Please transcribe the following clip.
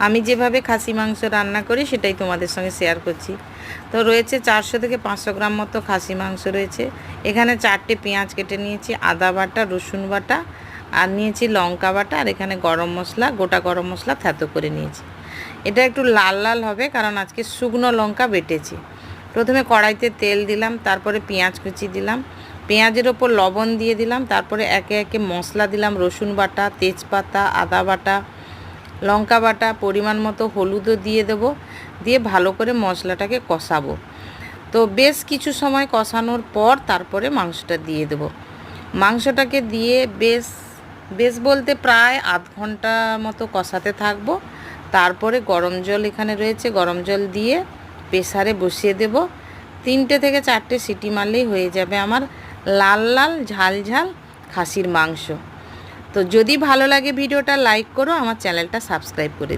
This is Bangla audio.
আমি যেভাবে খাসি মাংস রান্না করি সেটাই তোমাদের সঙ্গে শেয়ার করছি। তো রয়েছে 400 থেকে 500 গ্রাম মতো খাসি মাংস রয়েছে। এখানে 4টে পেঁয়াজ কেটে নিয়েছি, আদা বাটা, রসুন বাটা, আর নিয়েছি লঙ্কা বাটা, আর এখানে গরম মশলা, গোটা গরম মশলা থেতো করে নিয়েছি। এটা একটু লাল লাল হবে কারণ আজকে শুকনো লঙ্কা বেটেছি। প্রথমে কড়াইতে তেল দিলাম, তারপরে পেঁয়াজ কুচি দিলাম, পেঁয়াজের ওপর লবণ দিয়ে দিলাম, তারপরে একে একে মশলা দিলাম, রসুন বাটা, তেজপাতা, আদা বাটা, লঙ্কা বাটা, পরিমাণ মতো হলুদও দিয়ে দেবো, দিয়ে ভালো করে মশলাটাকে কষাবো। তো বেশ কিছু সময় কষানোর পর তারপরে মাংসটা দিয়ে দেবো। মাংসটাকে দিয়ে বেশ বলতে প্রায় আধ ঘন্টা মতো কষাতে থাকবো। তারপরে গরম জল এখানে রয়েছে, গরম জল দিয়ে প্রেসারে বসিয়ে দেব। 3টে থেকে 4টে সিটি মারলেই হয়ে যাবে আমার লাল লাল ঝাল ঝাল খাসির মাংস। তো যদি ভালো লাগে ভিডিওটা লাইক করো, আমার চ্যানেলটা সাবস্ক্রাইব করে